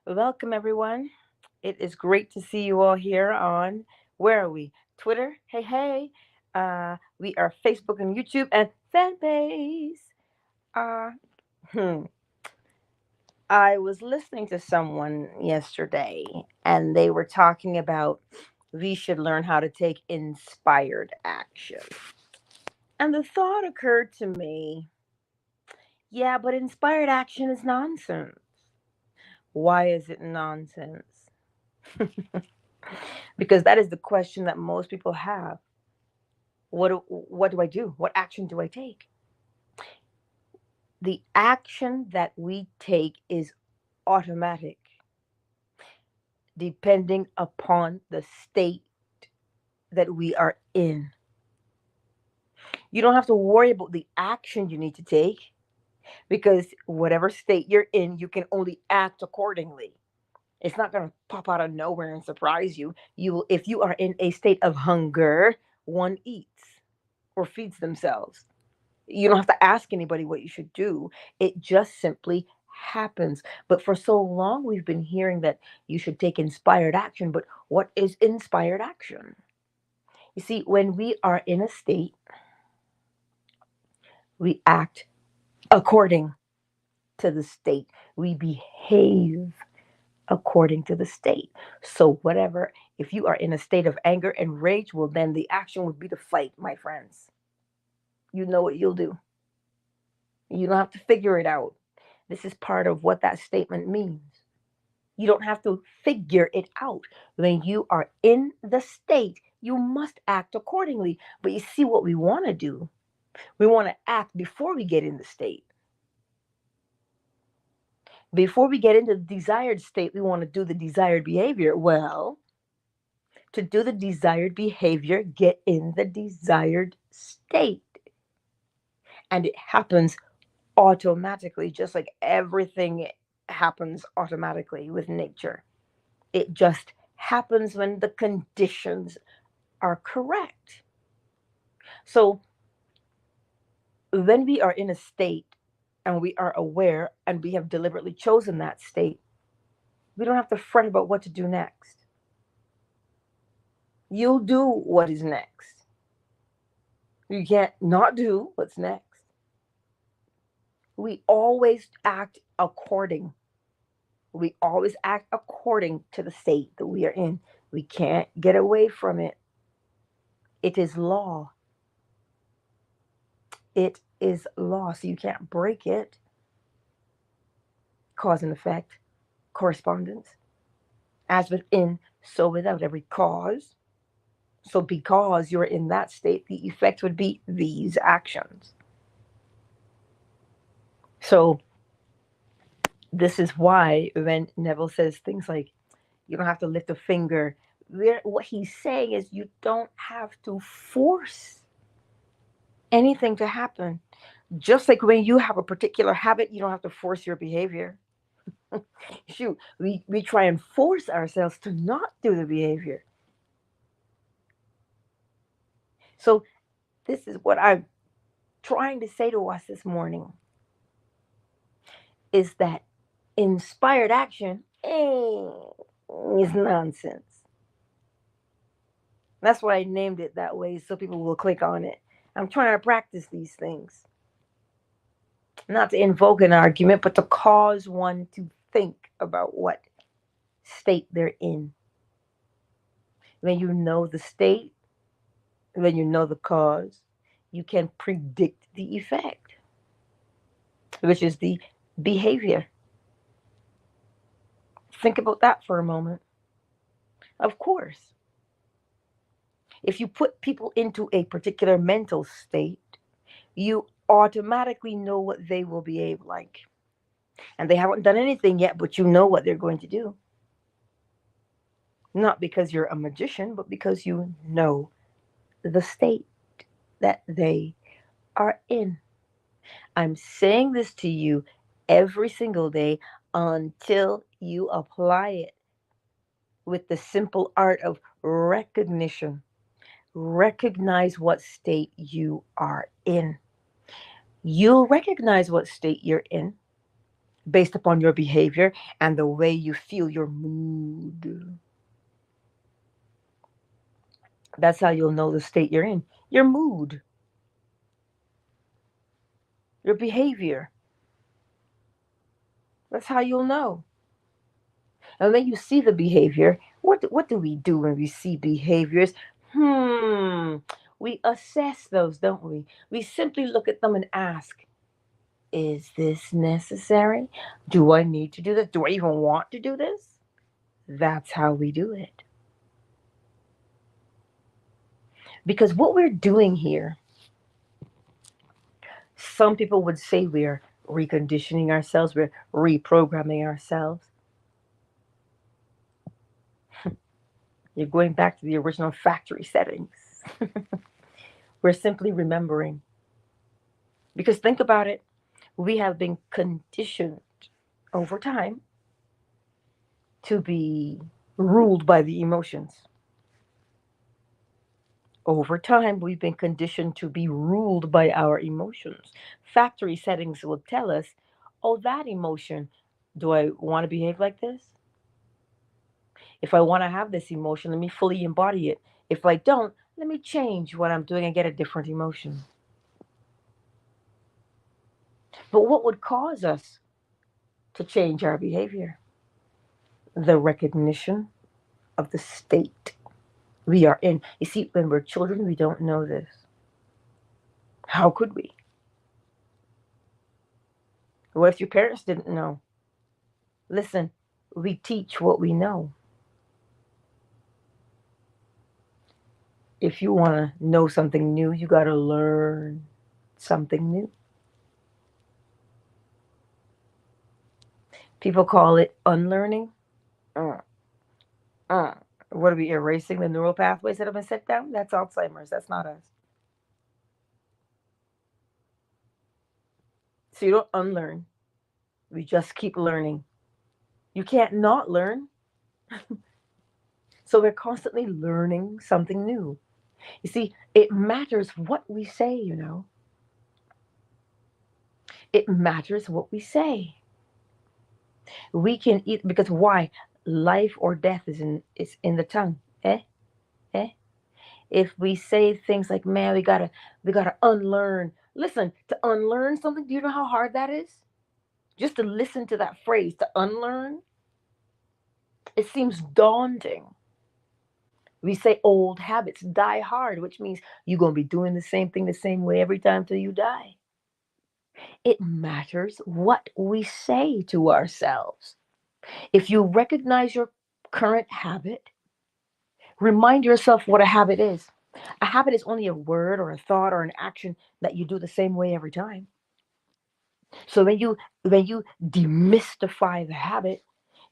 Welcome, everyone. It is great to see you all here on, where are we? Twitter? Hey, hey. We are Facebook and YouTube and Fanbase. Uh, hmm. I was listening to someone yesterday and they were talking about we should learn how to take inspired action. And the thought occurred to me, yeah, but inspired action is nonsense. Why is it nonsense? Because that is the question that most people have. What do I do? What action do I take? The action that we take is automatic, depending upon the state that we are in. You don't have to worry about the action you need to take because whatever state you're in, you can only act accordingly. It's not going to pop out of nowhere and surprise you. You will, if you are in a state of hunger, one eats or feeds themselves. You don't have to ask anybody what you should do. It just simply happens. But for so long, we've been hearing that you should take inspired action. But what is inspired action? You see, when we are in a state, we act according to the state, we behave according to the state. So, whatever, if you are in a state of anger and rage, well, then the action would be to fight, my friends. You know what you'll do. You don't have to figure it out. This is part of what that statement means. You don't have to figure it out. When you are in the state, you must act accordingly. But you see what we want to do? We want to act before we get in the state. Before we get into the desired state, we want to do the desired behavior. Well, to do the desired behavior, get in the desired state. And it happens automatically, just like everything happens automatically with nature. It just happens when the conditions are correct. So when we are in a state and we are aware and we have deliberately chosen that state, we don't have to fret about what to do next. You'll do what is next. You can't not do what's next. We always act according. We always act according to the state that we are in. We can't get away from it. It is law. It is law, so you can't break it. Cause and effect, correspondence. As within, so without. Every cause. So because you're in that state, the effect would be these actions. So this is why when Neville says things like, you don't have to lift a finger, what he's saying is you don't have to force anything to happen. Just like when you have a particular habit, you don't have to force your behavior. Shoot, we try and force ourselves to not do the behavior. So this is what I'm trying to say to us this morning is that inspired action is nonsense. That's why I named it that way so people will click on it. I'm trying to practice these things. Not to invoke an argument, but to cause one to think about what state they're in. When you know the state, when you know the cause, you can predict the effect, which is the behavior. Think about that for a moment. Of course, if you put people into a particular mental state, you automatically know what they will behave like. And they haven't done anything yet, but you know what they're going to do. Not because you're a magician, but because you know the state that they are in. I'm saying this to you every single day until you apply it with the simple art of recognition. Recognize what state you are in. You'll recognize what state you're in based upon your behavior and the way you feel, your mood. That's how you'll know the state you're in. Your mood, your behavior. That's how you'll know. And when you see the behavior, what do we do when we see behaviors? We assess those, don't we? We simply look at them and ask, is this necessary? Do I need to do this? Do I even want to do this? That's how we do it. Because what we're doing here, some people would say we're reconditioning ourselves, we're reprogramming ourselves. You're going back to the original factory settings. We're simply remembering. Because think about it, we have been conditioned over time to be ruled by the emotions. Over time, we've been conditioned to be ruled by our emotions. Factory settings will tell us, oh, that emotion, do I want to behave like this? If I want to have this emotion, let me fully embody it. If I don't, let me change what I'm doing and get a different emotion. But what would cause us to change our behavior? The recognition of the state we are in. You see, when we're children, we don't know this. How could we? What if your parents didn't know? Listen, we teach what we know. If you want to know something new, you got to learn something new. People call it unlearning. Uh, uh. What are we erasing the neural pathways that have been set down? That's Alzheimer's. That's not us. So you don't unlearn. We just keep learning. You can't not learn. So we're constantly learning something new. You see, it matters what we say, you know. It matters what we say. We can eat because why? Life or death is in the tongue. Eh? If we say things like, man, we gotta unlearn. Listen, to unlearn something, do you know how hard that is? Just to listen to that phrase, to unlearn, it seems daunting. We say old habits die hard, which means you're gonna be doing the same thing the same way every time till you die. It matters what we say to ourselves. If you recognize your current habit, remind yourself what a habit is. A habit is only a word or a thought or an action that you do the same way every time. So when you demystify the habit,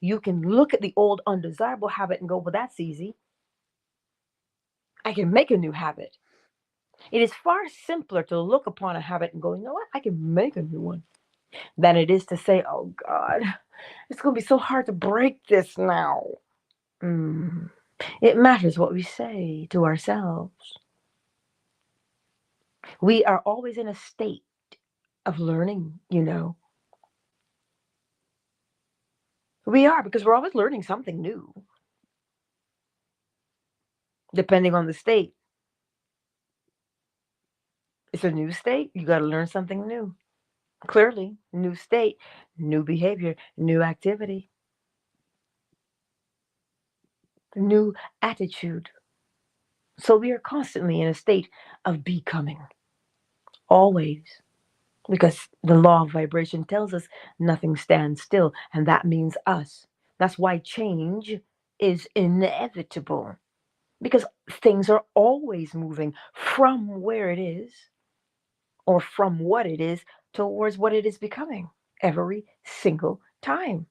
you can look at the old undesirable habit and go, well, that's easy. I can make a new habit. It is far simpler to look upon a habit and go, you know what? I can make a new one than it is to say, oh God, it's going to be so hard to break this now. Mm. It matters what we say to ourselves. We are always in a state of learning, you know. We are because we're always learning something new, depending on the state. It's a new state, you got to learn something new. Clearly, new state, new behavior, new activity, new attitude. So we are constantly in a state of becoming, always. Because the law of vibration tells us nothing stands still, and that means us. That's why change is inevitable. Because things are always moving from where it is or from what it is towards what it is becoming every single time.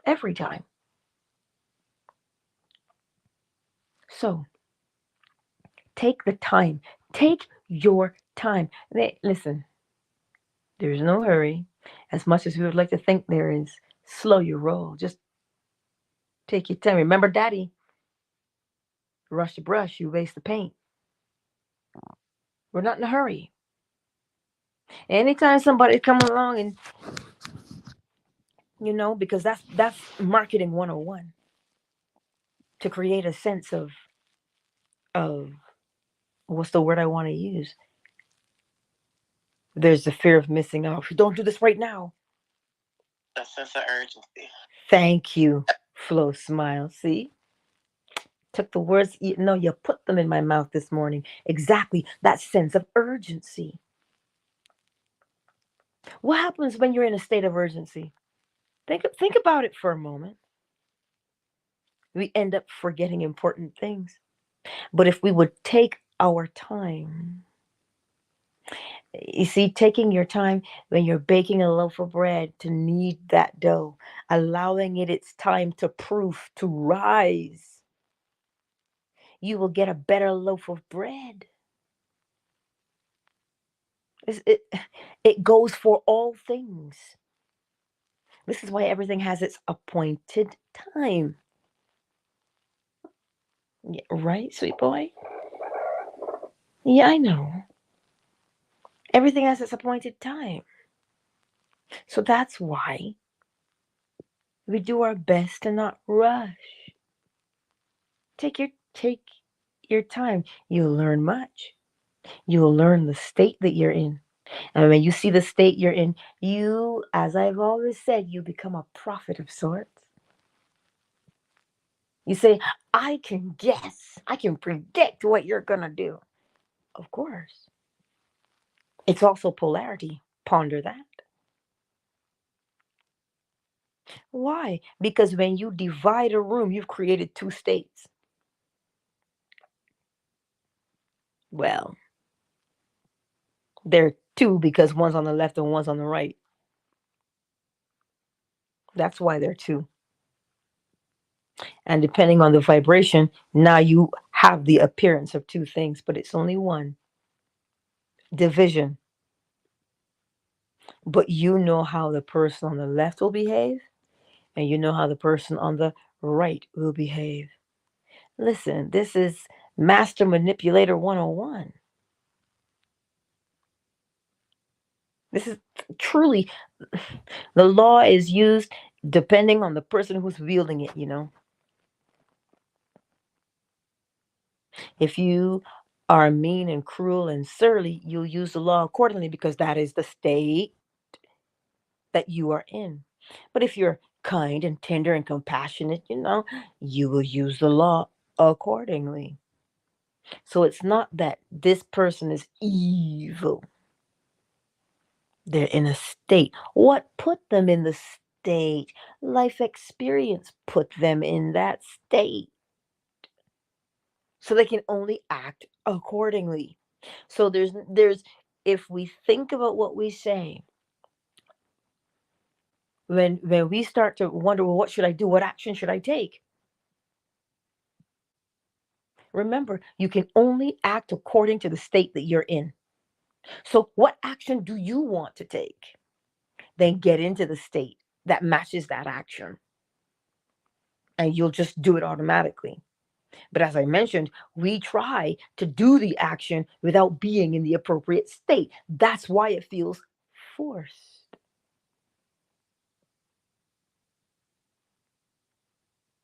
Every time. So take the time. Take your time. Listen, there's no hurry. As much as we would like to think there is, slow your roll. Just take your time. Remember, Daddy, rush the brush, you waste the paint. We're not in a hurry. Anytime somebody come along and because that's marketing 101, to create a sense of what's the word I want to use? There's the fear of missing out. Don't do this right now. A sense of urgency. Thank you, Flo Smile. See, took the words. No, you put them in my mouth this morning. Exactly that sense of urgency. What happens when you're in a state of urgency? Think about it for a moment. We end up forgetting important things. But if we would take our time, you see, taking your time when you're baking a loaf of bread to knead that dough, allowing it its time to proof, to rise, you will get a better loaf of bread. It, it goes for all things. This is why everything has its appointed time. Yeah, right, sweet boy? Yeah, I know. Everything has its appointed time. So that's why we do our best to not rush. Take your time. You'll learn much. You'll learn the state that you're in. And when you see the state you're in, you, as I've always said, you become a prophet of sorts. You say, I can guess, I can predict what you're going to do. Of course. It's also polarity. Ponder that. Why? Because when you divide a room, you've created two states. Well, they're two because one's on the left and one's on the right. That's why they're two. And depending on the vibration, now you have the appearance of two things, but it's only one division. But you know how the person on the left will behave, and you know how the person on the right will behave. Listen, this is Master Manipulator 101. This is truly, the law is used depending on the person who's wielding it. If you are mean and cruel and surly, you'll use the law accordingly because that is the state that you are in. But if you're kind and tender and compassionate, you will use the law accordingly. So it's not that this person is evil. They're in a state. What put them in the state? Life experience put them in that state. So they can only act accordingly. So there's if we think about what we say, when we start to wonder, well, what should I do? What action should I take? Remember, you can only act according to the state that you're in. So what action do you want to take? Then get into the state that matches that action, and you'll just do it automatically. But as I mentioned, we try to do the action without being in the appropriate state. That's why it feels forced.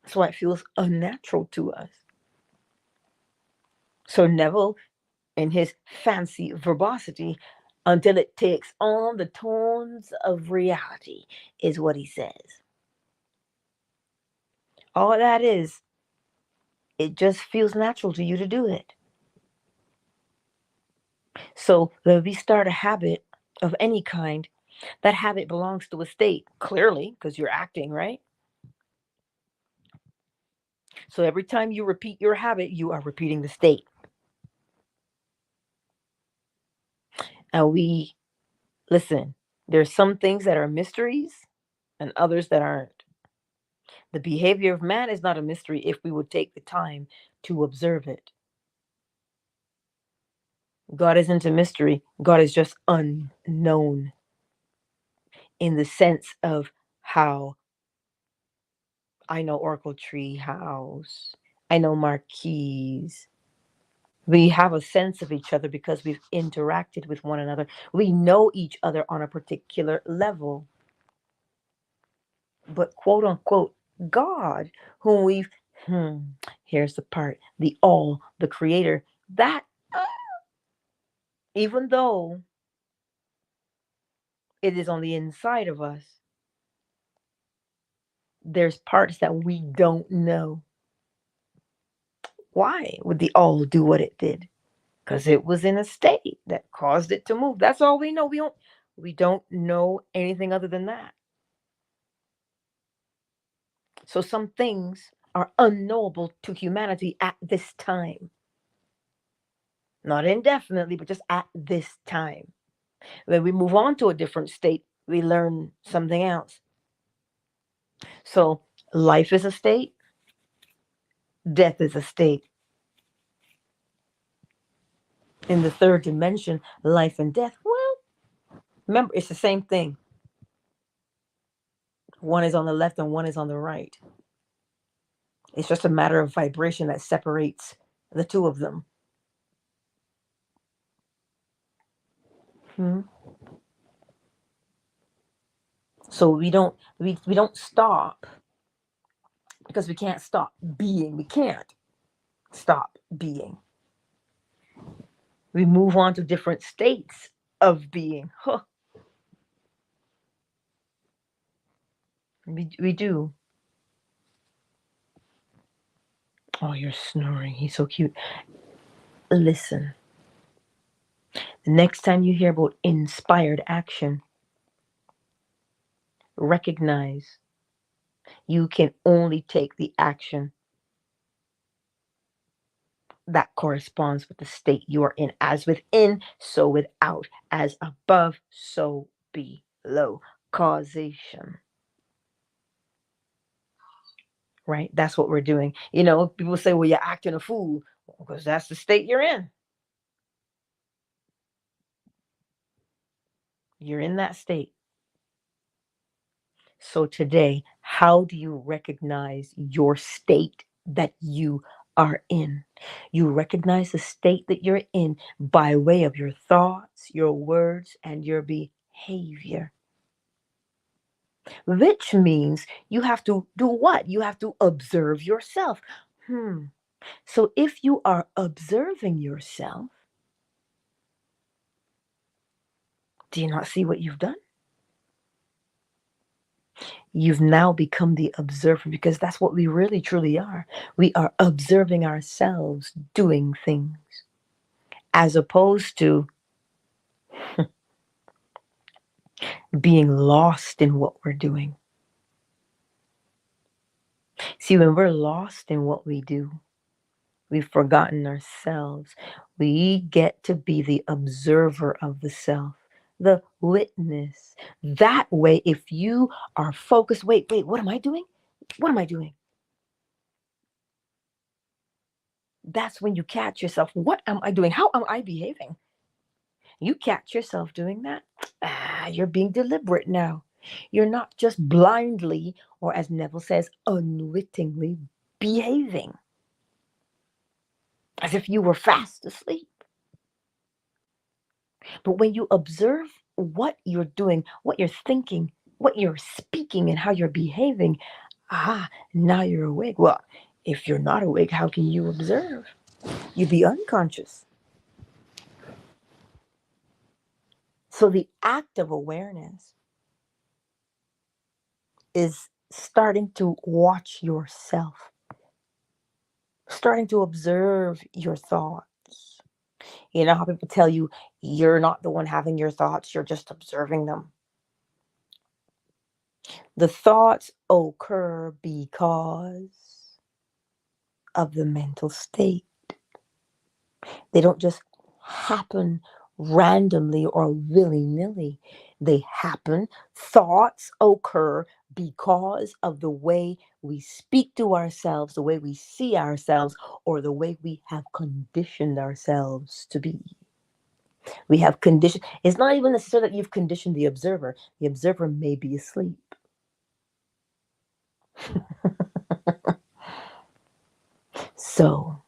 That's why it feels unnatural to us. So Neville, in his fancy verbosity, until it takes on the tones of reality, is what he says. All that is, it just feels natural to you to do it. So when we start a habit of any kind, that habit belongs to a state, clearly, because you're acting, right? So every time you repeat your habit, you are repeating the state. And listen, there's some things that are mysteries and others that aren't. The behavior of man is not a mystery if we would take the time to observe it. God isn't a mystery, God is just unknown in the sense of how I know Oracle Tree House, I know Marquise, We have a sense of each other because we've interacted with one another. We know each other on a particular level. But quote unquote, God, whom we've, hmm, here's the part, the all, the creator, that, even though it is on the inside of us, there's parts that we don't know. Why would the all do what it did? Because it was in a state that caused it to move. That's all we know. We don't know anything other than that. So some things are unknowable to humanity at this time. Not indefinitely, but just at this time. When we move on to a different state, we learn something else. So life is a state, death is a state. In the third dimension, life and death, well, remember, it's the same thing. One is on the left and one is on the right. It's just a matter of vibration that separates the two of them. Hmm. So we don't stop because we can't stop being. We can't stop being. We move on to different states of being. Huh. We do. Oh, you're snoring. He's so cute. Listen, the next time you hear about inspired action, recognize you can only take the action that corresponds with the state you are in. As within, so without. As above, so below. Causation. Right? That's what we're doing. People say, well, you're acting a fool. Because that's the state you're in. You're in that state. So today, how do you recognize your state that you are in? You recognize the state that you're in by way of your thoughts, your words, and your behavior. Which means you have to do what? You have to observe yourself. So if you are observing yourself, do you not see what you've done? You've now become the observer because that's what we really truly are. We are observing ourselves doing things as opposed to being lost in what we're doing. See, when we're lost in what we do, we've forgotten ourselves. We get to be the observer of the self, the witness. That way, if you are focused, wait, what am I doing? What am I doing? That's when you catch yourself. What am I doing? How am I behaving? You catch yourself doing that. You're being deliberate now. You're not just blindly, or as Neville says, unwittingly behaving as if you were fast asleep. But when you observe what you're doing, what you're thinking, what you're speaking, and how you're behaving, now you're awake. Well, if you're not awake, how can you observe? You'd be unconscious. So the act of awareness is starting to watch yourself, starting to observe your thoughts. You know how people tell you you're not the one having your thoughts, you're just observing them. The thoughts occur because of the mental state. They don't just happen randomly or willy-nilly. They happen, thoughts occur because of the way we speak to ourselves, the way we see ourselves, or the way we have conditioned ourselves to be. We have conditioned. It's not even necessarily that you've conditioned the observer. The observer may be asleep. So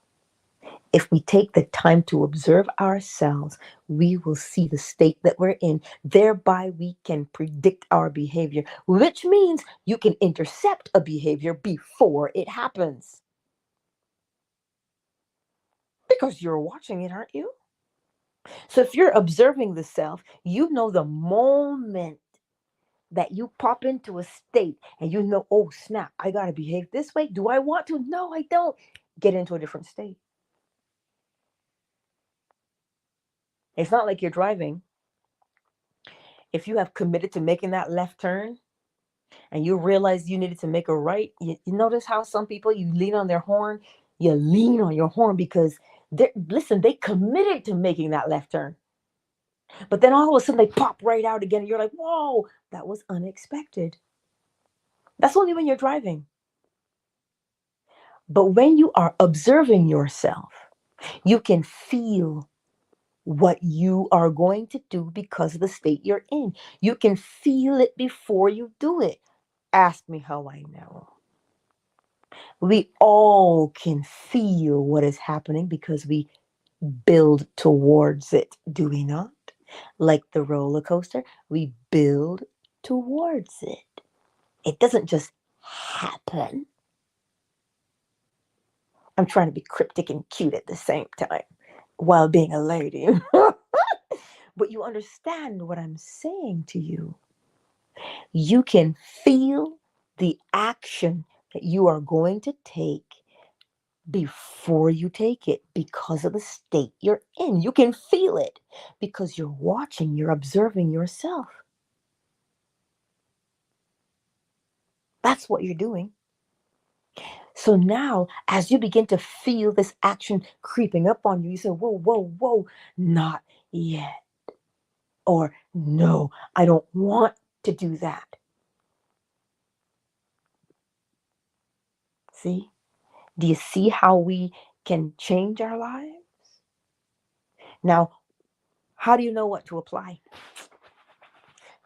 If we take the time to observe ourselves, we will see the state that we're in. Thereby, we can predict our behavior, which means you can intercept a behavior before it happens. Because you're watching it, aren't you? So if you're observing the self, you know the moment that you pop into a state and you know, oh snap, I got to behave this way. Do I want to? No, I don't. Get into a different state. It's not like you're driving. If you have committed to making that left turn and you realize you needed to make a right, you notice how some people, you lean on their horn, you lean on your horn because they committed to making that left turn. But then all of a sudden they pop right out again and you're like, whoa, that was unexpected. That's only when you're driving. But when you are observing yourself, you can feel what you are going to do because of the state you're in. You can feel it before you do it. Ask me how I know. We all can feel what is happening because we build towards it, do we not? Like the roller coaster, we build towards it. It doesn't just happen. I'm trying to be cryptic and cute at the same time while being a lady. But you understand what I'm saying to you. You can feel the action that you are going to take before you take it because of the state you're in. You can feel it because you're watching, you're observing yourself. That's what you're doing. So now, as you begin to feel this action creeping up on you, you say, whoa, whoa, whoa, not yet. Or, no, I don't want to do that. See? Do you see how we can change our lives? Now, how do you know what to apply?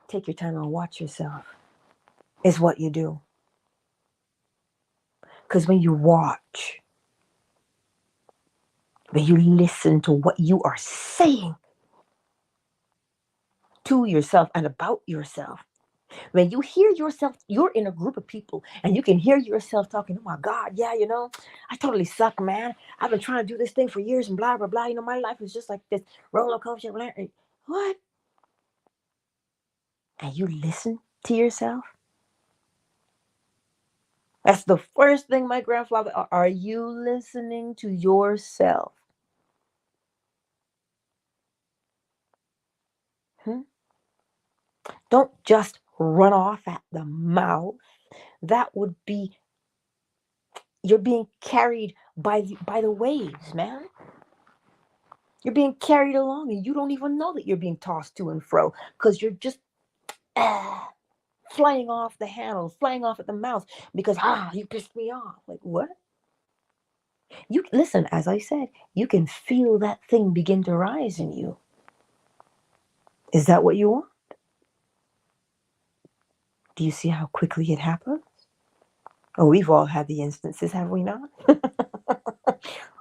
Take your time and watch yourself, is what you do. Because when you watch, when you listen to what you are saying to yourself and about yourself, when you hear yourself, you're in a group of people and you can hear yourself talking, oh my God, yeah, I totally suck, man. I've been trying to do this thing for years and blah, blah, blah. My life is just like this roller coaster. What? And you listen to yourself. That's the first thing my grandfather, are you listening to yourself? Hmm? Don't just run off at the mouth. That would be, you're being carried by the waves, man. You're being carried along and you don't even know that you're being tossed to and fro because you're just flying off the handle, flying off at the mouth because, you pissed me off. Like, what? You listen, as I said, you can feel that thing begin to rise in you. Is that what you want? Do you see how quickly it happens? Oh, we've all had the instances, have we not?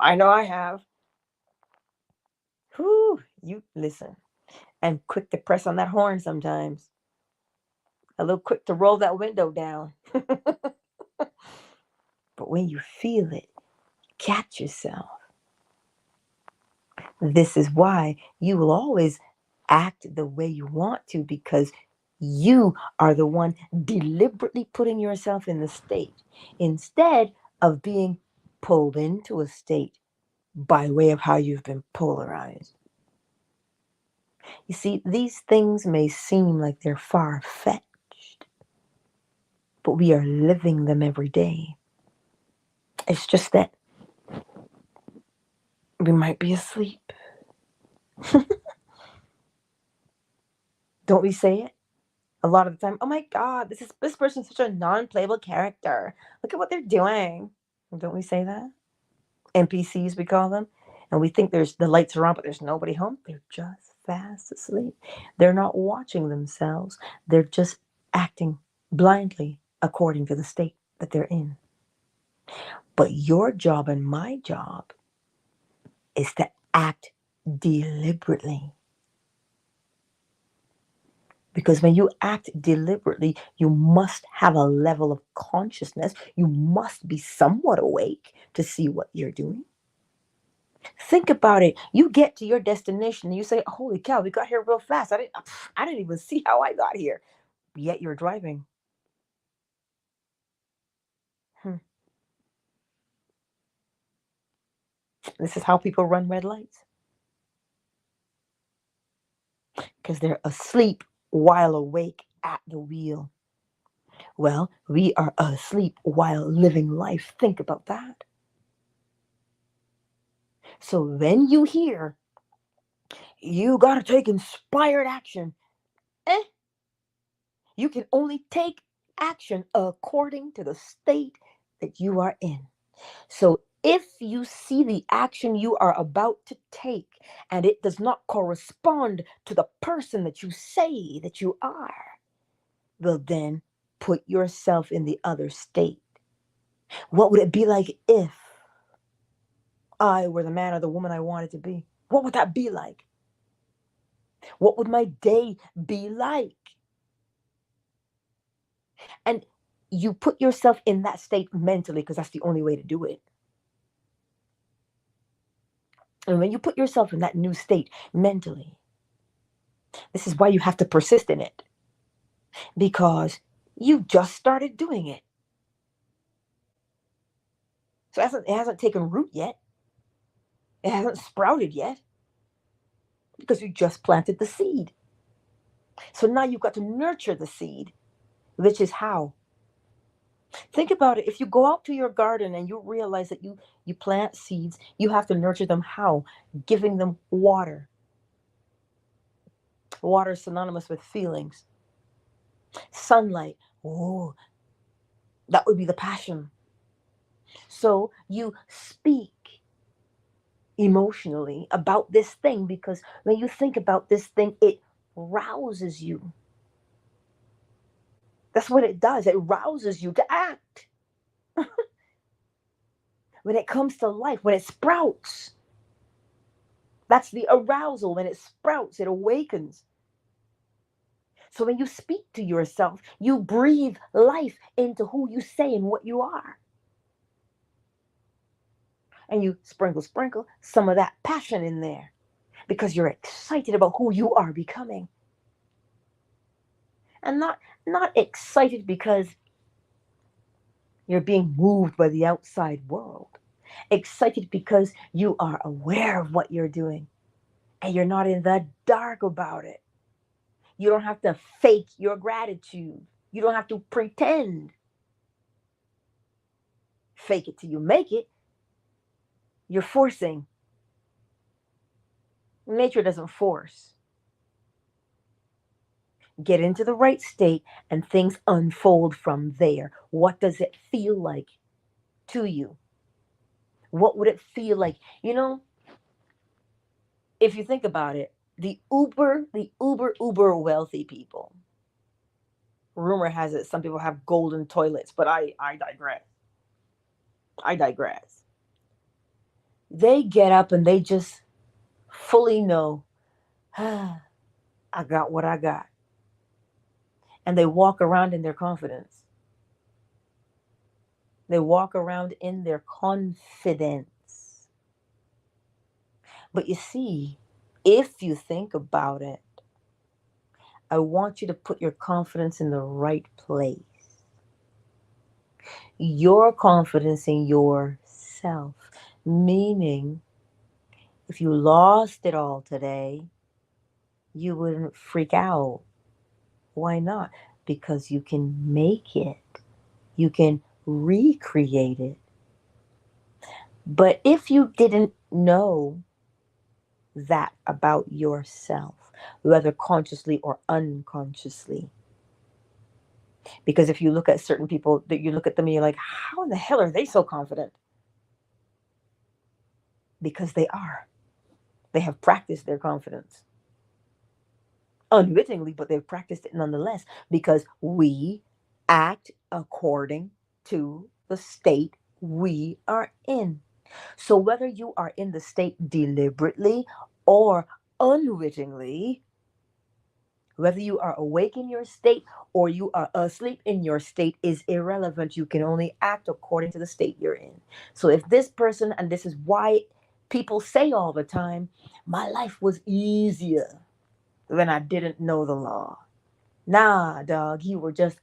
I know I have. Whew, you listen. I'm quick to press on that horn sometimes. A little quick to roll that window down. But when you feel it, catch yourself. This is why you will always act the way you want to because you are the one deliberately putting yourself in the state instead of being pulled into a state by way of how you've been polarized. You see, these things may seem like they're far-fetched, but we are living them every day. It's just that we might be asleep. Don't we say it? A lot of the time, oh my God, this person's such a non-playable character. Look at what they're doing. Don't we say that? NPCs, we call them. And we think there's the lights are on, but there's nobody home. They're just fast asleep. They're not watching themselves. They're just acting blindly according to the state that they're in. But your job and my job is to act deliberately. Because when you act deliberately, you must have a level of consciousness. You must be somewhat awake to see what you're doing. Think about it. You get to your destination and you say, "Holy cow, we got here real fast. I didn't even see how I got here." Yet you're driving. Hmm. This is how people run red lights. Because they're asleep while awake at the wheel. Well, we are asleep while living life. Think about that. So when you hear, "You got to take inspired action," eh, you can only take action according to the state that you are in. So if you see the action you are about to take and it does not correspond to the person that you say that you are, well, then put yourself in the other state. What would it be like if I were the man or the woman I wanted to be? What would that be like? What would my day be like? And you put yourself in that state mentally because that's the only way to do it. And when you put yourself in that new state mentally, this is why you have to persist in it, because you just started doing it. So it hasn't taken root yet. It hasn't sprouted yet because you just planted the seed. So now you've got to nurture the seed, which is how. Think about it. If you go out to your garden and you realize that you plant seeds, you have to nurture them how? Giving them water. Water is synonymous with feelings. Sunlight. Oh, that would be the passion. So you speak emotionally about this thing because when you think about this thing, it rouses you. That's what it does. It rouses you to act. When it comes to life, when it sprouts, that's the arousal. When it sprouts, it awakens. So when you speak to yourself, you breathe life into who you say and what you are. And you sprinkle some of that passion in there because you're excited about who you are becoming. And not excited because you're being moved by the outside world. Excited because you are aware of what you're doing and you're not in the dark about it. You don't have to fake your gratitude. You don't have to pretend. Fake it till you make it. You're forcing. Nature doesn't force. Get into the right state and things unfold from there. What does it feel like to you? What would it feel like? If you think about it, the uber wealthy people. Rumor has it some people have golden toilets, but I digress. I digress. They get up and they just fully know, I got what I got. And they walk around in their confidence. They walk around in their confidence. But you see, if you think about it, I want you to put your confidence in the right place. Your confidence in yourself. Meaning, if you lost it all today, you wouldn't freak out. Why not? Because you can make it, you can recreate it. But if you didn't know that about yourself, whether consciously or unconsciously, because if you look at certain people, that you look at them and you're like, how in the hell are they so confident? Because they are. They have practiced their confidence unwittingly, but they've practiced it nonetheless because we act according to the state we are in. So whether you are in the state deliberately or unwittingly, whether you are awake in your state or you are asleep in your state is irrelevant. You can only act according to the state you're in. So if this person, and this is why people say all the time, my life was easier when I didn't know the law. Nah, dog, you were just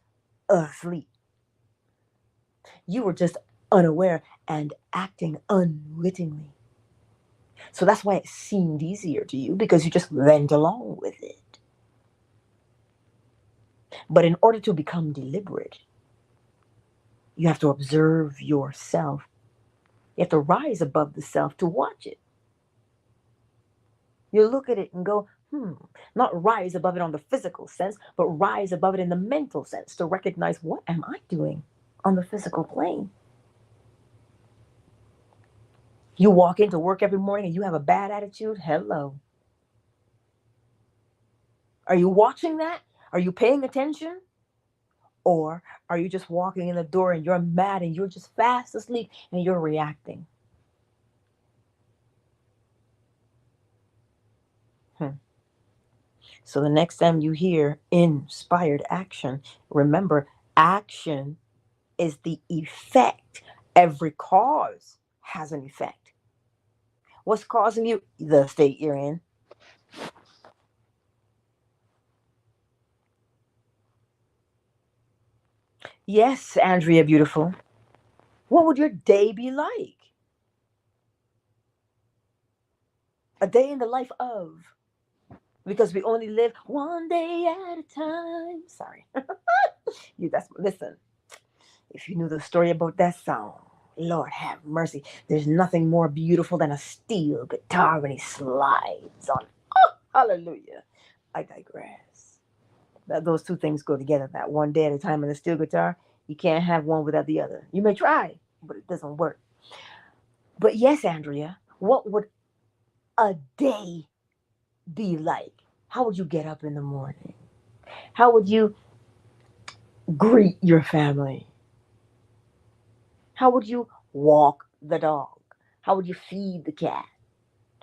asleep. You were just unaware and acting unwittingly. So that's why it seemed easier to you because you just went along with it. But in order to become deliberate, you have to observe yourself. You have to rise above the self to watch it. You look at it and go, not rise above it on the physical sense, but rise above it in the mental sense to recognize, what am I doing on the physical plane? You walk into work every morning and you have a bad attitude. Hello. Are you watching that? Are you paying attention? Or are you just walking in the door and you're mad and you're just fast asleep and you're reacting? Hmm. So the next time you hear inspired action, remember, action is the effect. Every cause has an effect. What's causing you? The state you're in. Yes, Andrea, beautiful. What would your day be like? A day in the life of. Because we only live one day at a time. Sorry. Listen. If you knew the story about that song, Lord have mercy. There's nothing more beautiful than a steel guitar when he slides on. Oh, hallelujah. I digress. Those two things go together. That one day at a time and the steel guitar, you can't have one without the other. You may try, but it doesn't work. But yes, Andrea, what would a day be like? How would you get up in the morning? How would you greet your family? How would you walk the dog? How would you feed the cat?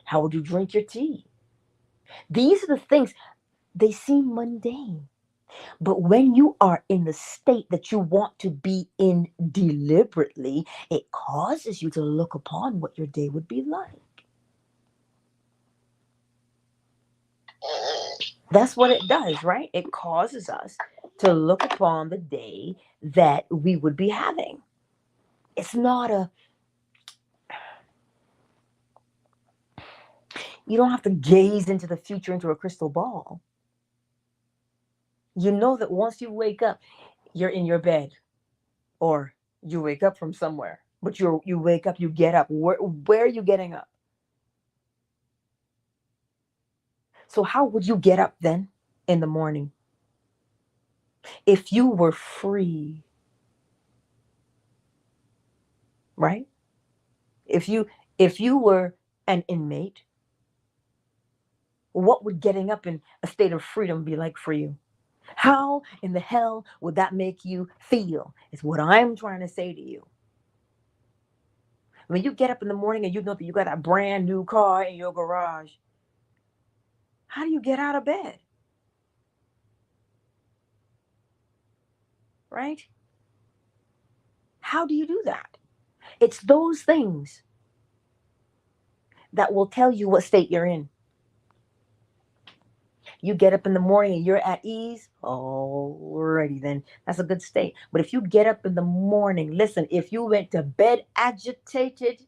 How would you drink your tea? These are the things, they seem mundane. But when you are in the state that you want to be in deliberately, it causes you to look upon what your day would be like. That's what it does, right? It causes us to look upon the day that we would be having. It's not a, you don't have to gaze into the future into a crystal ball. You know that once you wake up, you're in your bed or you wake up from somewhere. But you wake up, you get up. Where are you getting up? So how would you get up then in the morning if you were free, right? If you were an inmate, what would getting up in a state of freedom be like for you? How in the hell would that make you feel? Is what I'm trying to say to you. When you get up in the morning and you know that you got a brand new car in your garage, how do you get out of bed? Right? How do you do that? It's those things that will tell you what state you're in. You get up in the morning and you're at ease, alrighty then. That's a good state. But if you get up in the morning, listen, if you went to bed agitated,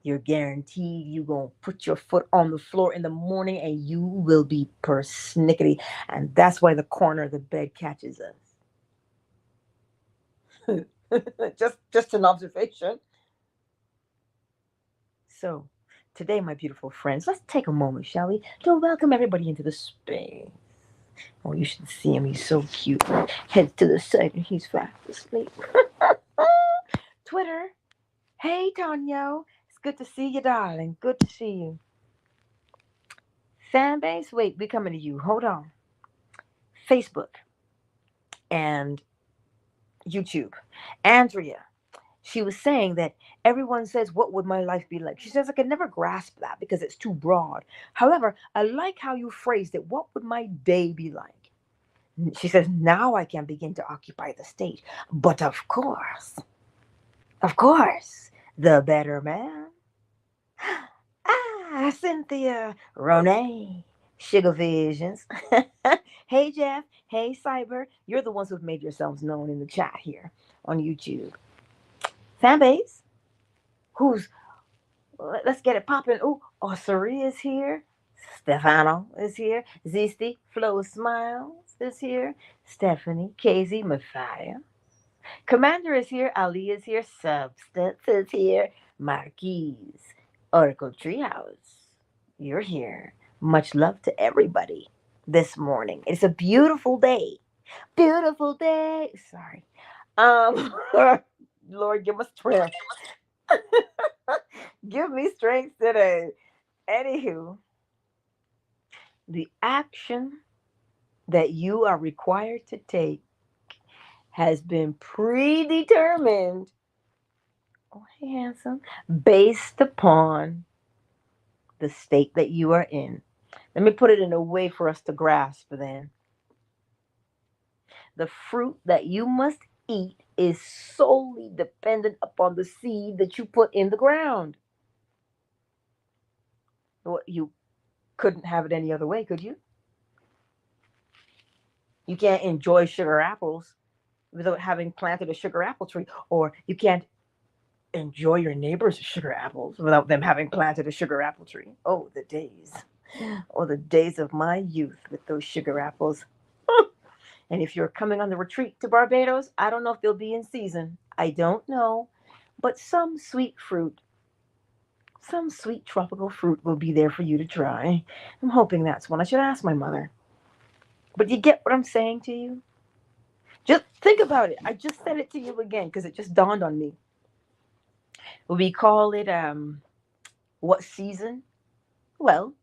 you're guaranteed you gonna put your foot on the floor in the morning and you will be persnickety. And that's why the corner of the bed catches us. just an observation. So today, my beautiful friends, let's take a moment, shall we, to welcome everybody into the space. Oh, you should see him. He's so cute. Head to the side and he's fast asleep. Twitter. Hey, Tonyo. It's good to see you, darling. Good to see you. Fanbase. Wait, we coming to you. Hold on. Facebook and YouTube. Andrea. She was saying that everyone says, what would my life be like? She says, I can never grasp that because it's too broad. However, I like how you phrased it. What would my day be like? She says, now I can begin to occupy the stage. But of course, the better man. Ah, Cynthia, Renee, Sugar Visions. Hey, Jeff. Hey, Cyber. You're the ones who've made yourselves known in the chat here on YouTube. Fanbase, who's, let's get it popping. Oh, Osiri is here. Stefano is here. Zisti, Flo Smiles is here. Stephanie, Casey, Matthias. Commander is here. Ali is here. Substance is here. Marquise. Oracle Treehouse. You're here. Much love to everybody this morning. It's a beautiful day. Beautiful day. Sorry. Um, Lord, give us strength. Give me strength today. Anywho, the action that you are required to take has been predetermined. Oh, hey, handsome. Based upon the state that you are in. Let me put it in a way for us to grasp then. The fruit that you must eat is solely dependent upon the seed that you put in the ground. You couldn't have it any other way, could you? You can't enjoy sugar apples without having planted a sugar apple tree, or you can't enjoy your neighbor's sugar apples without them having planted a sugar apple tree. Oh, the days. Oh, the days of my youth with those sugar apples. And if you're coming on the retreat to Barbados, I don't know if they'll be in season. I don't know. But some sweet tropical fruit will be there for you to try. I'm hoping that's one. I should ask my mother. But you get what I'm saying to you? Just think about it. I just said it to you again because it just dawned on me. We call it what season? Well,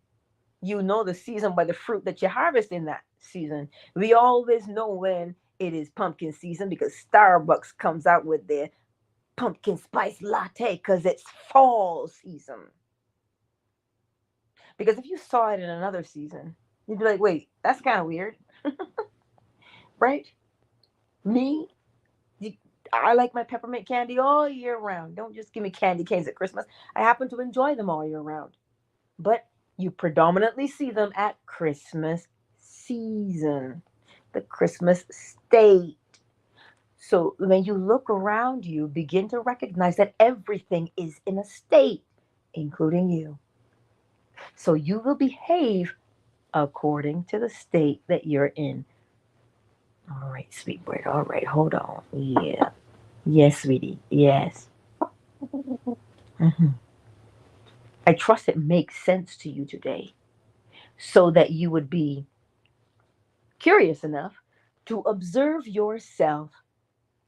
you know the season by the fruit that you harvest in that season. We always know when it is pumpkin season because Starbucks comes out with their pumpkin spice latte because it's fall season. Because if you saw it in another season, you'd be like, wait, that's kind of weird. Right? Me, you, I like my peppermint candy all year round. Don't just give me candy canes at Christmas. I happen to enjoy them all year round. But you predominantly see them at Christmas season, the Christmas state. So when you look around you, begin to recognize that everything is in a state, including you. So you will behave according to the state that you're in. All right, sweet boy. All right, hold on. Yeah. Yes, sweetie. Yes. Mhm. I trust it makes sense to you today so that you would be curious enough to observe yourself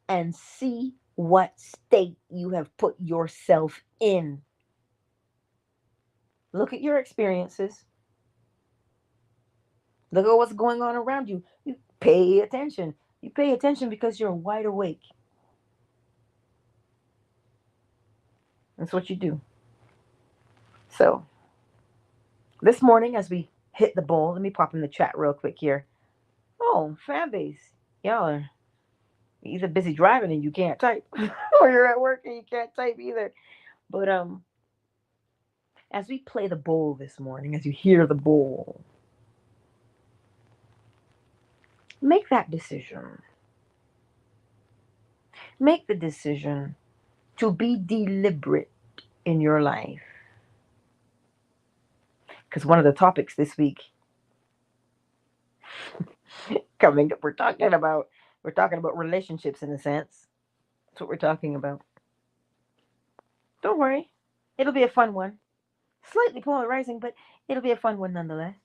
and see what state you have put yourself in. Look at your experiences. Look at what's going on around you. You pay attention. You pay attention because you're wide awake. That's what you do. So, this morning, as we hit the bowl, let me pop in the chat real quick here. Oh, fan base. Y'all are either busy driving and you can't type, or you're at work and you can't type either. But as we play the bowl this morning, as you hear the bowl, make that decision. Make the decision to be deliberate in your life. Because one of the topics this week coming up, we're talking about relationships in a sense. That's what we're talking about. Don't worry, it'll be a fun one. Slightly polarizing, but it'll be a fun one nonetheless.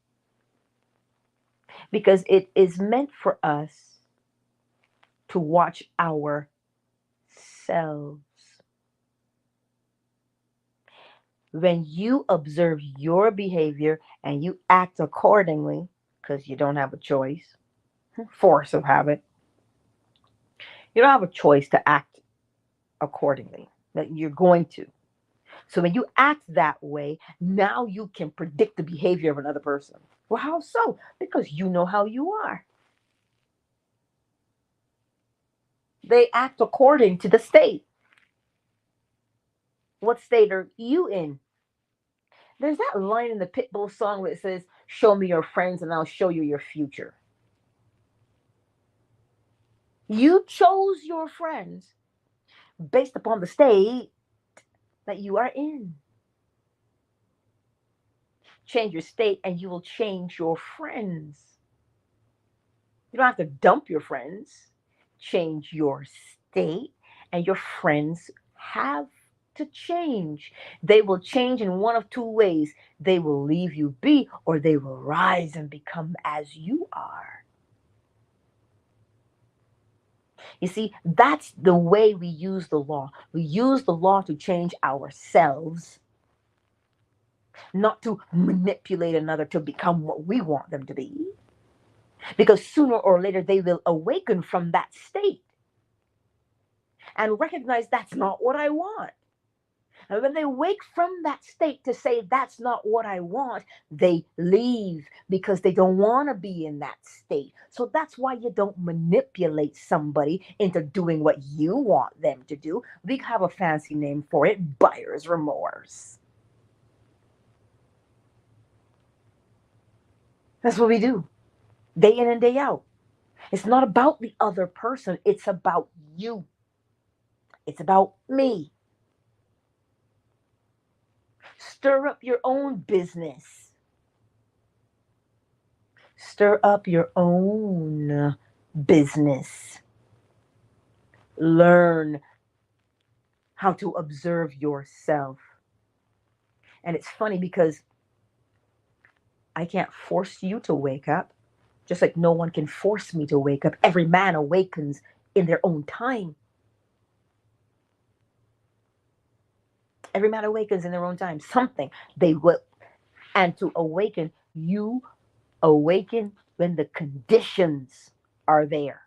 Because it is meant for us to watch ourselves. When you observe your behavior and you act accordingly, because you don't have a choice, force of habit, you don't have a choice to act accordingly, that you're going to. So when you act that way, now you can predict the behavior of another person. Well, how so? Because you know how you are. They act according to the state. What state are you in? There's that line in the Pitbull song where it says, "Show me your friends and I'll show you your future." You chose your friends based upon the state that you are in. Change your state and you will change your friends. You don't have to dump your friends. Change your state, and your friends have to change. They will change in one of two ways. They will leave you be, or they will rise and become as you are. You see, that's the way we use the law. We use the law to change ourselves, not to manipulate another to become what we want them to be. Because sooner or later they will awaken from that state and recognize that's not what I want. And when they wake from that state to say that's not what I want, they leave because they don't want to be in that state. So that's why you don't manipulate somebody into doing what you want them to do. We have a fancy name for it: buyer's remorse. That's what we do day in and day out. It's not about the other person, it's about you. It's about me. Stir up your own business. Stir up your own business. Learn how to observe yourself. And it's funny because I can't force you to wake up, just like no one can force me to wake up. Every man awakens in their own time. Every man awakens in their own time. Something they will. And to awaken, you awaken when the conditions are there.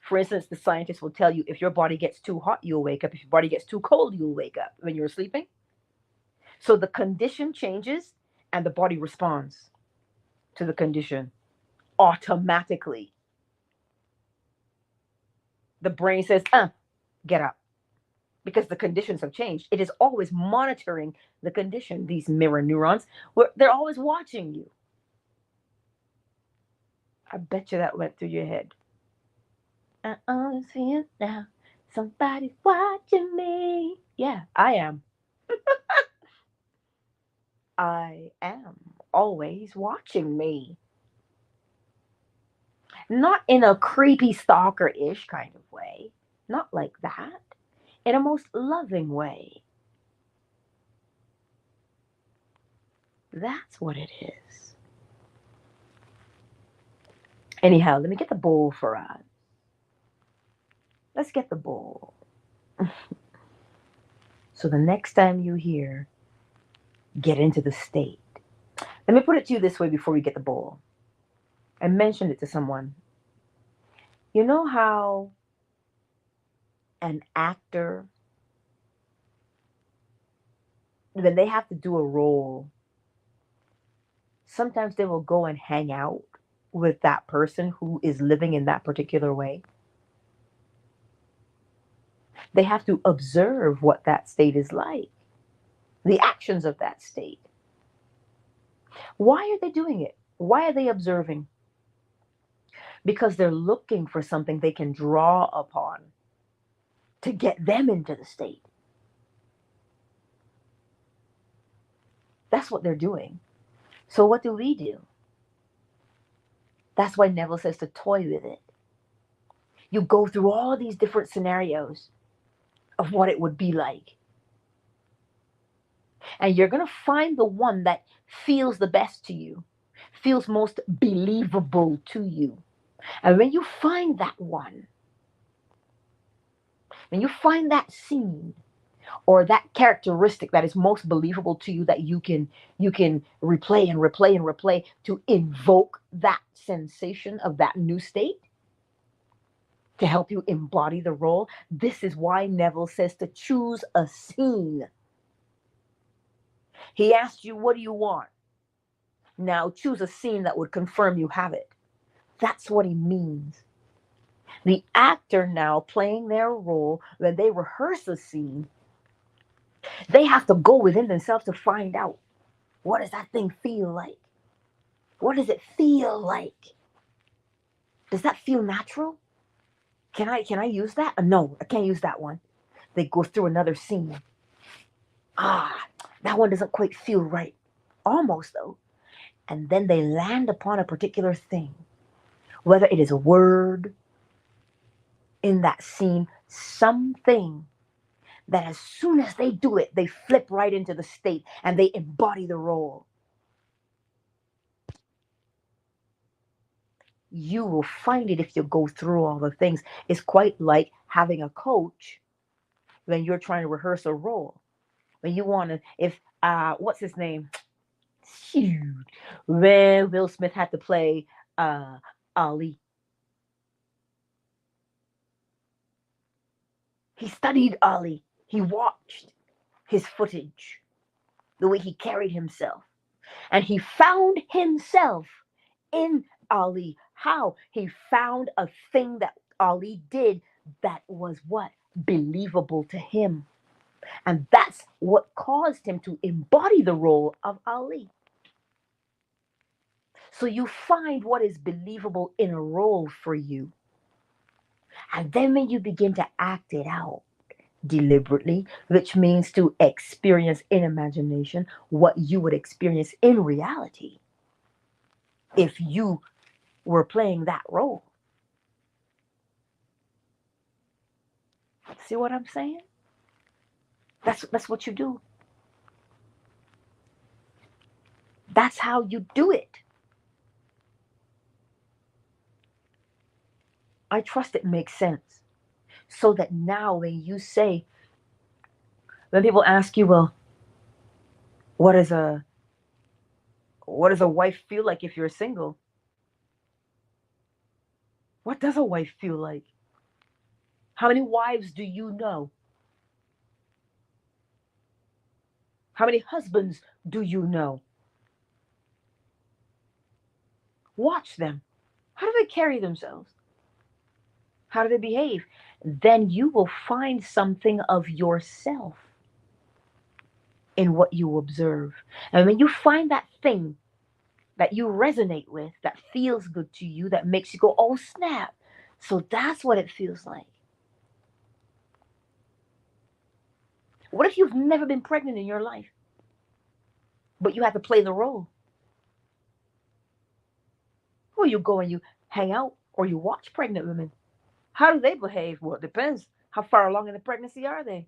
For instance, the scientists will tell you if your body gets too hot, you'll wake up. If your body gets too cold, you'll wake up when you're sleeping. So the condition changes and the body responds to the condition automatically. The brain says, get up, because the conditions have changed. It is always monitoring the condition. These mirror neurons, they're always watching you. I bet you that went through your head. I always feel now somebody's watching me. Yeah, I am. I am always watching me. Not in a creepy stalker-ish kind of way. Not like that. In a most loving way. That's what it is. Anyhow, let me get the bowl for us. Let's get the bowl. So the next time you hear, get into the state. Let me put it to you this way before we get the bowl. I mentioned it to someone. You know how an actor, when they have to do a role, sometimes they will go and hang out with that person who is living in that particular way. They have to observe what that state is like, the actions of that state. Why are they doing it? Why are they observing? Because they're looking for something they can draw upon to get them into the state. That's what they're doing. So what do? That's why Neville says to toy with it. You go through all these different scenarios of what it would be like. And you're going to find the one that feels the best to you, feels most believable to you. And when you find that one, when you find that scene or that characteristic that is most believable to you, that you can replay and replay and replay to invoke that sensation of that new state, to help you embody the role. This is why Neville says to choose a scene. He asked you, what do you want? Now choose a scene that would confirm you have it. That's what he means. The actor now playing their role, when they rehearse a scene, they have to go within themselves to find out, what does that thing feel like? What does it feel like? Does that feel natural? Can I use that? No, I can't use that one. They go through another scene. That one doesn't quite feel right. Almost though. And then they land upon a particular thing, whether it is a word in that scene, something that as soon as they do it, they flip right into the state and they embody the role. You will find it if you go through all the things. It's quite like having a coach when you're trying to rehearse a role. When you want to, if, what's his name? Shoot. When Will Smith had to play Ali, he studied Ali. He watched his footage, the way he carried himself. And he found himself in Ali. How? He found a thing that Ali did that was what? Believable to him. And that's what caused him to embody the role of Ali. So you find what is believable in a role for you. And then when you begin to act it out deliberately, which means to experience in imagination what you would experience in reality if you were playing that role. See what I'm saying? That's what you do. That's how you do it. I trust it makes sense. So that now when you say, when people ask you, well, what does a wife feel like if you're single? What does a wife feel like? How many wives do you know? How many husbands do you know? Watch them. How do they carry themselves? How do they behave? Then you will find something of yourself in what you observe. And when you find that thing that you resonate with, that feels good to you, that makes you go, oh snap. So that's what it feels like. What if you've never been pregnant in your life, but you have to play the role? Well, you go and you hang out or you watch pregnant women. How do they behave? Well, it depends. How far along in the pregnancy are they?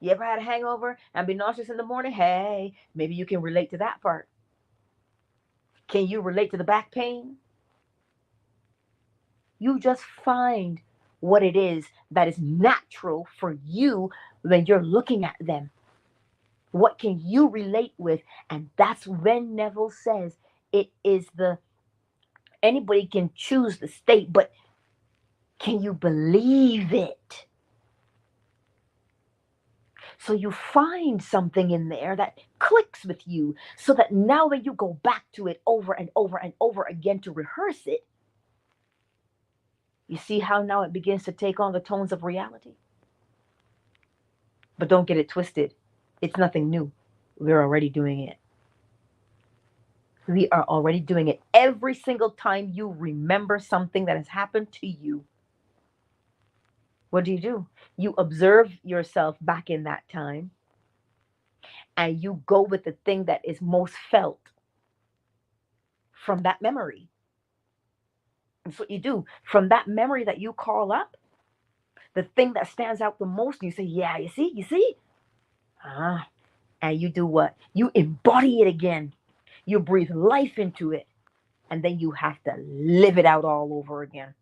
You ever had a hangover and be nauseous in the morning? Hey, maybe you can relate to that part. Can you relate to the back pain? You just find what it is that is natural for you when you're looking at them. What can you relate with? And that's when Neville says it is anybody can choose the state, but can you believe it? So you find something in there that clicks with you so that now when you go back to it over and over and over again to rehearse it, you see how now it begins to take on the tones of reality? But don't get it twisted. It's nothing new. We're already doing it. We are already doing it. Every single time you remember something that has happened to you, what do? You observe yourself back in that time and you go with the thing that is most felt from that memory. That's what you do. From that memory that you call up, the thing that stands out the most, you say, yeah, you see? And you do what? You embody it again. You breathe life into it. And then you have to live it out all over again.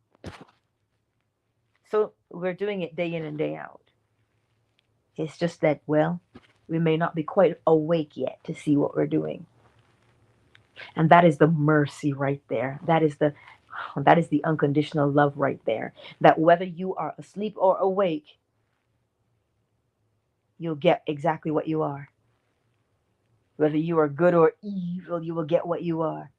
So we're doing it day in and day out. It's just that, well, we may not be quite awake yet to see what we're doing. And that is the mercy right there. That is the That is the unconditional love right there. That whether you are asleep or awake, you'll get exactly what you are. Whether you are good or evil, you will get what you are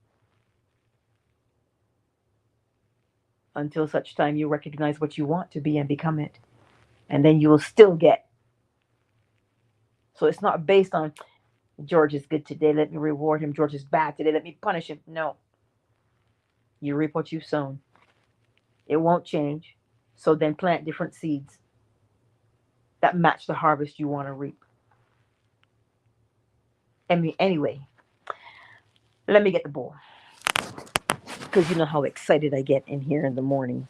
until such time you recognize what you want to be and become it. And then you will still get. So it's not based on George is good today, let me reward him. George is bad today, let me punish him. No. You reap what you've sown. It won't change. So then plant different seeds that match the harvest you want to reap. I mean, anyway, let me get the bowl because you know how excited I get in here in the mornings.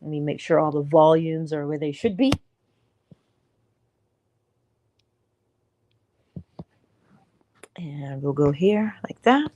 Let me make sure all the volumes are where they should be. And we'll go here like that.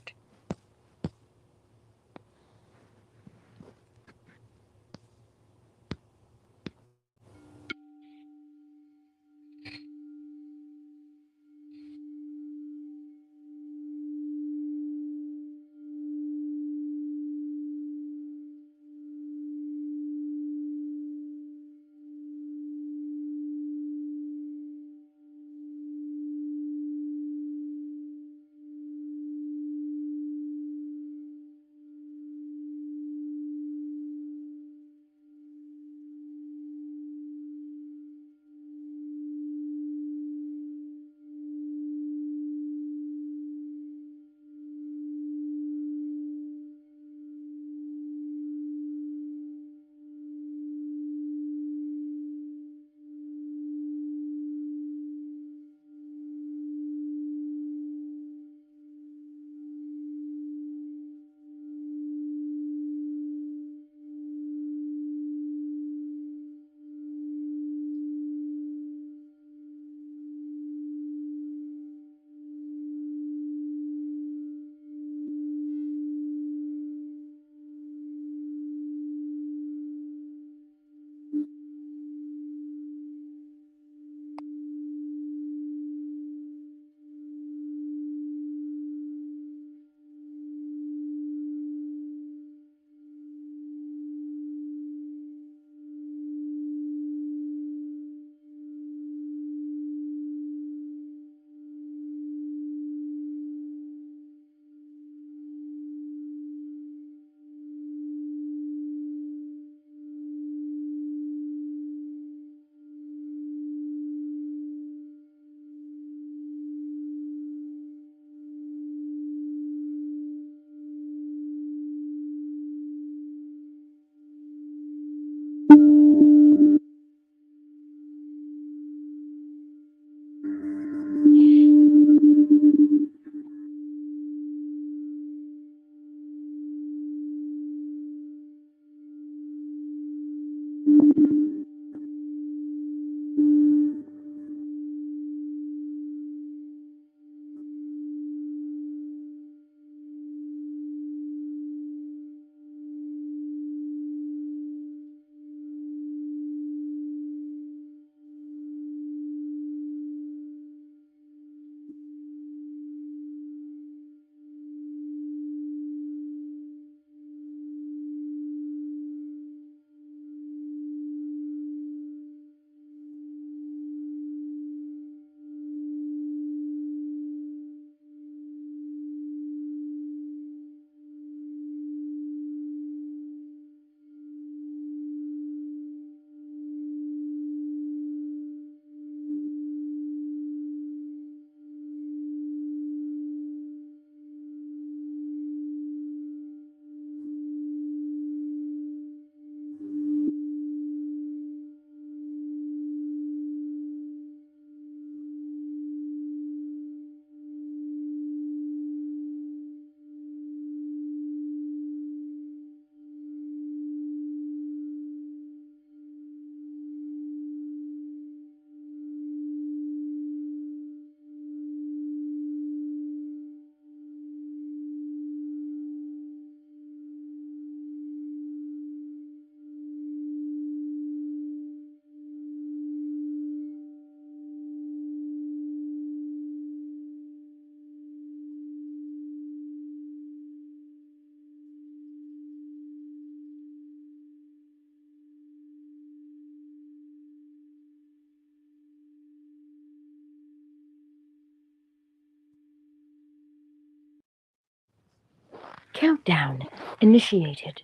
Countdown initiated.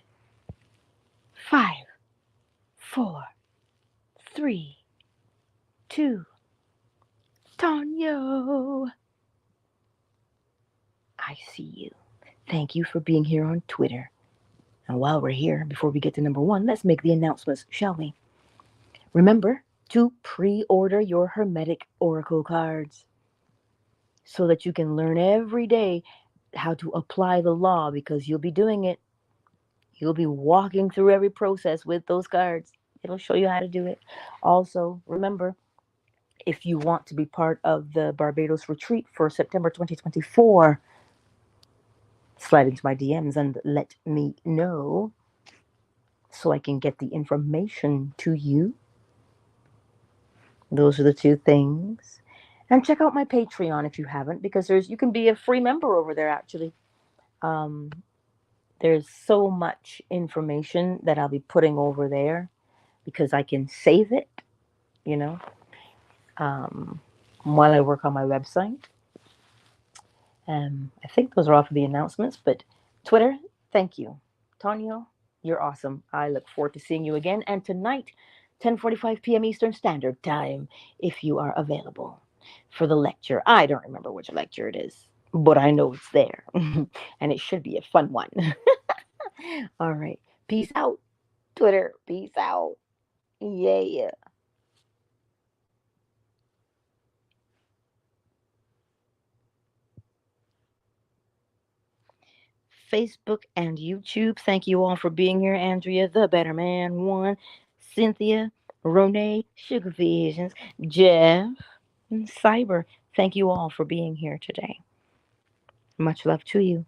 5, 4, 3, 2. Tonyo, I see you. Thank you for being here on Twitter. And while we're here, before we get to number one, let's make the announcements, shall we? Remember to pre order your Hermetic Oracle cards so that you can learn every day how to apply the law because you'll be doing it. You'll be walking through every process with those cards. It'll show you how to do it. Also, remember, if you want to be part of the Barbados retreat for September 2024, slide into my DMs and let me know so I can get the information to you. Those are the two things. And check out my Patreon if you haven't, because you can be a free member over there actually. Um, there's so much information that I'll be putting over there because I can save it, you know, um, while I work on my website. I think those are all for the announcements, but Twitter, thank you. Tonyo, you're awesome. I look forward to seeing you again. And tonight, 10:45 p.m. Eastern Standard Time, if you are available for the lecture. I don't remember which lecture it is, but I know it's there. And it should be a fun one. All right. Peace out, Twitter. Peace out. Yeah. Facebook and YouTube. Thank you all for being here. Andrea, the Better Man One, Cynthia, Renee, Sugar Visions, Jeff, and Cyber. Thank you all for being here today. Much love to you.